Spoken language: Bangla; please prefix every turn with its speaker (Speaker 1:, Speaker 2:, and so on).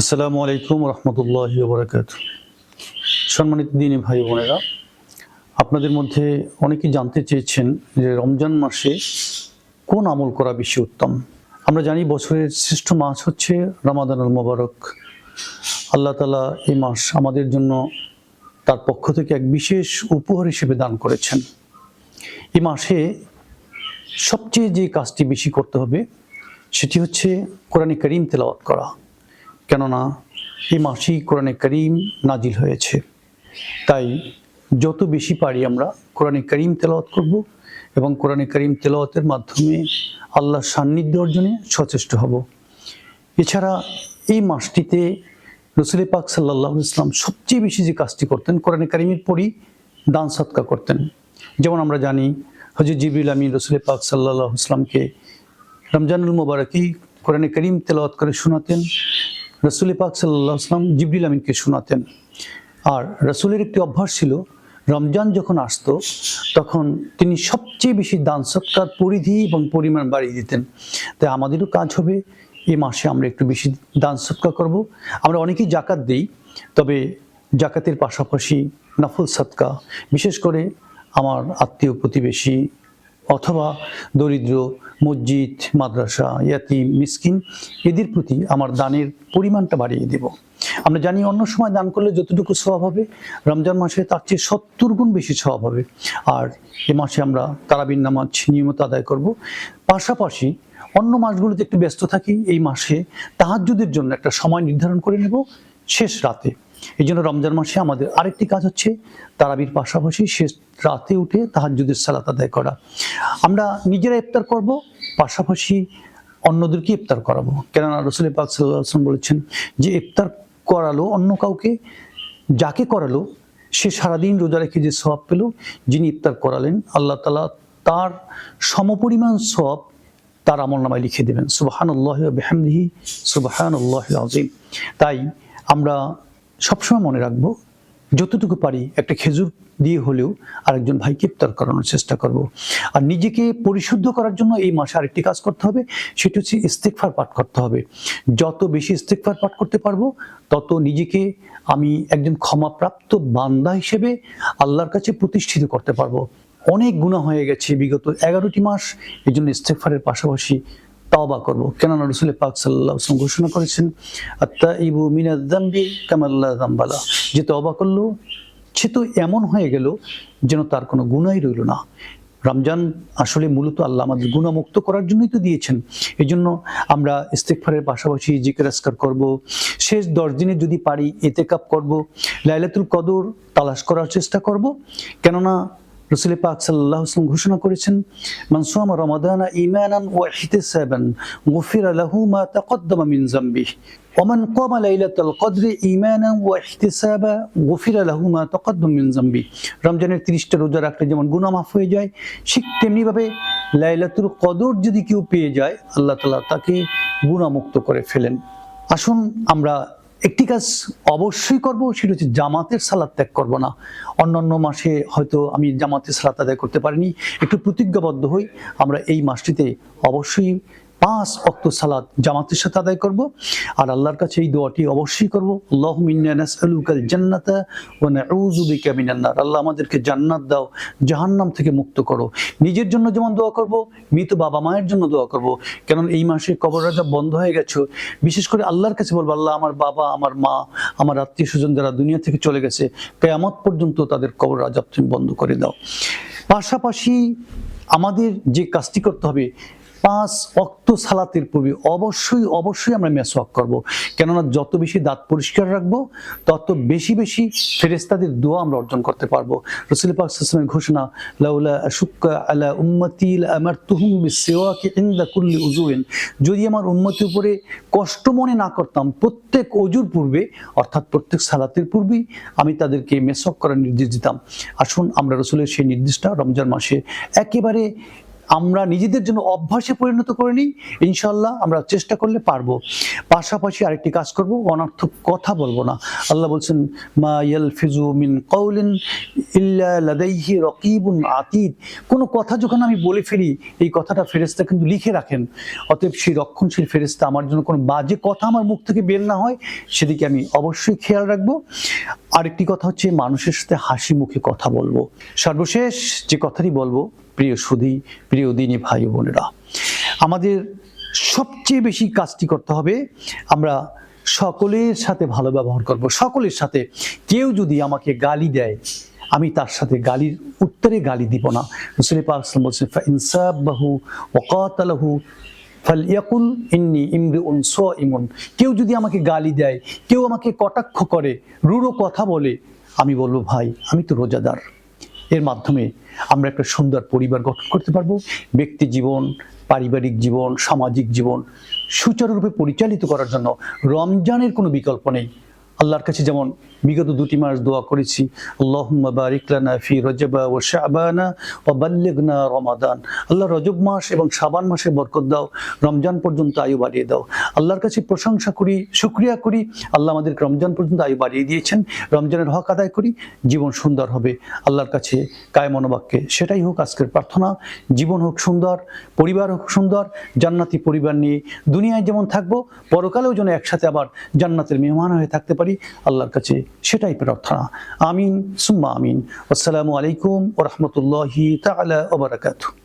Speaker 1: আসসালামু আলাইকুম রহমতুল্লাহি ওয়া বারাকাতুহু। সম্মানিত দিনী ভাই বোনেরা, আপনাদের মধ্যে অনেকেই জানতে চেয়েছেন যে রমজান মাসে কোন আমল করা বেশি উত্তম। আমরা জানি বছরের শ্রেষ্ঠ মাস হচ্ছে রমাদানুল মোবারক। আল্লাহ তাআলা এই মাস আমাদের জন্য তার পক্ষ থেকে এক বিশেষ উপহার হিসেবে দান করেছেন। এই মাসে সবচেয়ে যে কাজটি বেশি করতে হবে সেটি হচ্ছে কোরআনে কারীম তেলাওয়াত করা, কেননা এই মাসেই কোরআনে কারীম নাজিল হয়েছে। তাই যত বেশি পারি আমরা কোরআনে কারীম তেলাওয়াত করব এবং কোরআনে কারীম তেলাওয়াতের মাধ্যমে আল্লাহর সান্নিধ্য অর্জনে সচেষ্ট হব। এছাড়া এই মাসটিতে রাসূল পাক সাল্লাল্লাহু আলাইহি ওয়াসাল্লাম সবচেয়ে বেশি যে কাজটি করতেন, কোরআনে কারীমের পরই দান সদকা করতেন। যেমন আমরা জানি হযরত জিবরিল আমিন রাসূল পাক সাল্লাল্লাহু আলাইহি ওয়াসাল্লামকে রমজানুল মোবারকেই কোরআনে কারীম তেলাওয়াত করে শোনাতেন। রাসূল পাক সাল্লাল্লাহু আলাইহি ওয়াসাল্লাম জিবরিল আমিনকে শোনাতেন। আর রাসূলের একটি অভ্যাস ছিল, রমজান যখন আসতো তখন তিনি সবচেয়ে বেশি দান সদকার পরিধি এবং পরিমাণ বাড়িয়ে দিতেন। তাই আমাদেরও কাজ হবে এই মাসে আমরা একটু বেশি দান সদকা করব। আমরা অনেকেই জাকাত দিই, তবে জাকাতের পাশাপাশি নফল সদকা, বিশেষ করে আমার আত্মীয় প্রতিবেশী অথবা দরিদ্র, মসজিদ, মাদ্রাসা, ইয়াতিম, মিসকিন এদের প্রতি আমার দানের পরিমাণটা বাড়িয়ে দেব। আমরা জানি অন্য সময় দান করলে যতটুকু সওয়াব হবে, রমজান মাসে তার চেয়ে 70 গুণ বেশি সওয়াব হবে। আর এ মাসে আমরা তারাবির নামাজ নিয়মিত আদায় করব। পাশাপাশি অন্য মাসগুলোতে একটু ব্যস্ত থাকি, এই মাসে তাহাজ্জুদের জন্য একটা সময় নির্ধারণ করে নেব শেষ রাতে। এই জন্য রমজান মাসে আমাদের আরেকটি কাজ হচ্ছে তারাবির পাশাপাশি শেষ রাতে উঠে তাহাজ্জুদের সালাত আদায় করা। আমরা নিজেরা ইফতার করব, পাশাপাশি অন্যদেরকে ইফতার করাবো, কেননা রাসূল পাক সাল্লাল্লাহু আলাইহি ওয়াসাল্লাম বলেছেন যে ইফতার করালো অন্য কাউকে, যাকে করালো সে সারাদিন রোজা রেখে যে সওয়াব পেল, যিনি ইফতার করালেন আল্লাহ তাআলা তার সমপরিমাণ সওয়াব তার আমলনামায় লিখে দেবেন। সুবহানাল্লাহি ওয়া বিহামদিহি সুবহানাল্লাহিল আযীম। তাই আমরা সবসময় মনে রাখবো, যতটুকু পারি একটা খেজুর দিয়ে হলেও আরেকজন ভাইকে ইফতার করানোর চেষ্টা করব। আর নিজেকে পরিশুদ্ধ করার জন্য এই মাসে আরেকটি কাজ করতে হবে, সেটি হচ্ছে ইস্তেগফার পাঠ করতে হবে। যত বেশি ইস্তেগফার পাঠ করতে পারবো, তত নিজেকে আমি একজন ক্ষমাপ্রাপ্ত বান্দা হিসেবে আল্লাহর কাছে প্রতিষ্ঠিত করতে পারবো। অনেক গুনাহ হয়ে গেছে বিগত 11টি মাস, এই জন্য ইস্তেগফারের পাশাপাশি তাওবা করব, কেননা রাসূল পাক সাল্লাল্লাহু আলাইহি ওয়াসাল্লাম ঘোষণা করেছেন আত-তাইবু মিনায যামবি কামা লা যামবা লা, যে তওবা করলো সে তো এমন হয়ে গেল যেন তার কোনো গুনাহই রইল না। রমজান আসলে মূলত আল্লাহ আমাদের গুনাহমুক্ত করার জন্যই তো দিয়েছেন। এই জন্য আমরা ইস্তেগফারের পাশাপাশি জিকির আজকার করব। শেষ 10 দিনে যদি পারি ইতিকাফ করব, লাইলাতুল কদর তালাশ করার চেষ্টা করব, কেননা রাসূল পাক সাল্লাল্লাহু আলাইহি ওয়াসাল্লাম ঘোষণা করেছেন মান সামা রমাদানা ঈমানান ওয়া ইহতিসাবান গুফিরা লাহু মা তাকদ্দামা মিন যামবিহি ওয়া মান ক্বামা লাইলাতুল কদরি ঈমানান ওয়া ইহতিসাবা গুফিরা লাহু মা তাকদ্দামা মিন যামবিহি। রমজানের 30টা রোজা রাখলে যেমন গুনাহ মাফ হয়ে যায়, ঠিক তেমনি ভাবে লাইলাতুল কদর যদি কেউ পেয়ে যায়, আল্লাহ তাআলা তাকে গুনাহ মুক্ত করে ফেলেন। আসুন আমরা একটি কাজ অবশ্যই করব, সেটা হচ্ছে জামাতের সালাত ত্যাগ করব না। অন্যান্য মাসে হয়তো আমি জামাতের সালাত আদায় করতে পারিনি, একটু প্রতিজ্ঞাবদ্ধ হই আমরা এই মাসটিতে অবশ্যই 5 ওয়াক্ত সালাত জামাতের সাথে আদায় করব। আর আল্লাহর কাছে এই দোয়াটি অবশ্যই করব, আল্লাহুম্মা ইন্না নাসআলুকাল জান্নাতা ওয়া নাউযু বিকা মিনান নার। আল্লাহ আমাদেরকে জান্নাত দাও, জাহান্নাম থেকে মুক্ত করো। নিজের জন্য যেমন দোয়া করব, মৃত বাবা মায়ের জন্য দোয়া করব, কারণ এই মাসে কবর আযাব বন্ধ হয়ে গেছে। বিশেষ করে আল্লাহর কাছে বলবো, আল্লাহ আমার বাবা, আমার মা, আমার আত্মীয় স্বজন যারা দুনিয়া থেকে চলে গেছে, কিয়ামত পর্যন্ত তাদের কবর আযাব তুমি বন্ধ করে দাও। পাশাপাশি আমাদের যে কাজটি করতে হবে, 5 ওয়াক্ত সালাতের পূর্বে অবশ্যই আমরা মেসওয়াক করব, কেননা যত বেশি দাঁত পরিষ্কার রাখবো তত বেশি বেশি ফেরেশতাদের দোয়া আমরা অর্জন করতে পারবো। রাসূল পাক সাল্লাল্লাহু আলাইহি ওয়াসাল্লামের ঘোষণা, লাউলা আশুক্কা আলা উম্মতি লামারতুহুম বিসওয়াকি ইনদা কুল্লি উযুইন, যদি আমার উম্মতের উপরে কষ্ট মনে না করতাম, প্রত্যেক ওযুর পূর্বে অর্থাৎ প্রত্যেক সালাতের পূর্বেই আমি তাদেরকে মেসওয়াক করার নির্দেশ দিতাম। আসুন আমরা রাসূলের সেই নির্দেশটা রমজান মাসে একেবারে আমরা নিজেদের জন্য অভ্যাসে পরিণত করে নিই, ইনশাআল্লাহ আমরা চেষ্টা করলে পারবো। পাশাপাশি আরেকটি কাজ করব, অনর্থক কথা বলবো না। আল্লাহ বলছেন, মা ইয়ালফিজু মিন কাউলিন ইল্লা লাদাইহি রাকিবুন আতীদ। কোনো কথা যখন আমি বলে ফেলি, এই কথাটা ফেরেশতা কিন্তু লিখে রাখেন। অতএব সেই রক্ষণশীল ফেরেশতা আমার জন্য কোনো বাজে কথা আমার মুখ থেকে বের না হয়, সেদিকে আমি অবশ্যই খেয়াল রাখবো। আরেকটি কথা হচ্ছে, মানুষের সাথে হাসি মুখে কথা বলবো। সর্বশেষ যে কথাটি বলবো, প্রিয় সুধী, প্রিয় দিনী ভাই বোনেরা, আমাদের সবচেয়ে বেশি কাজটি করতে হবে, আমরা সকলের সাথে ভালো ব্যবহার করব। সকলের সাথে কেউ যদি আমাকে গালি দেয়, আমি তার সাথে গালির উত্তরে গালি দিব না। রাসূল পাক সাল্লাল্লাহু আলাইহি ওয়াসাল্লাম বলেছেন, ফাইনসাবাহু ওয়া কাতালাহু ফালইয়াকুল ইন্নী ইমরুউন সাইমুন। কেউ যদি আমাকে গালি দেয়, কেউ আমাকে কটাক্ষ করে, রূঢ় কথা বলে, আমি বলবো, ভাই আমি তো রোজাদার। এর মাধ্যমে আমরা একটা সুন্দর পরিবার গঠন করতে পারবো। ব্যক্তি জীবন, পারিবারিক জীবন, সামাজিক জীবন সুচারুরূপে পরিচালিত করার জন্য রমজানের কোনো বিকল্প নেই। আল্লাহর কাছে যেমন বিগত 2টি মাস দোয়া করেছি, আল্লাহুম্মা বারিক লানা ফি রজবা ওয়া শাবানা ওয়া বাল্লিগনা রমাদান। আল্লাহ রজব মাস এবং শাবান মাসে বরকত দাও, রমজান পর্যন্ত আয়ু বাড়িয়ে দাও। আল্লাহর কাছে প্রশংসা করি, শুকরিয়া করি, আল্লাহ আমাদেরকে রমজান পর্যন্ত আয়ু বাড়িয়ে দিয়েছেন। রমজানের হক আদায় করি, জীবন সুন্দর হবে আল্লাহর কাছে কায় মনোবাক্যে। সেটাই হোক আজকের প্রার্থনা। জীবন হোক সুন্দর, পরিবার হোক সুন্দর, জান্নাতি পরিবার নিয়ে দুনিয়ায় যেমন থাকবো, পরকালেও যেন একসাথে আবার জান্নাতের মেহমান হয়ে থাকতে পারি, আল্লাহর কাছে সেটাই প্রার্থনা। আমিন সুম্মা আমিন। আসসালামু আলাইকুম ওয়া রাহমাতুল্লাহি তাআলা ওয়া বারাকাতুহু।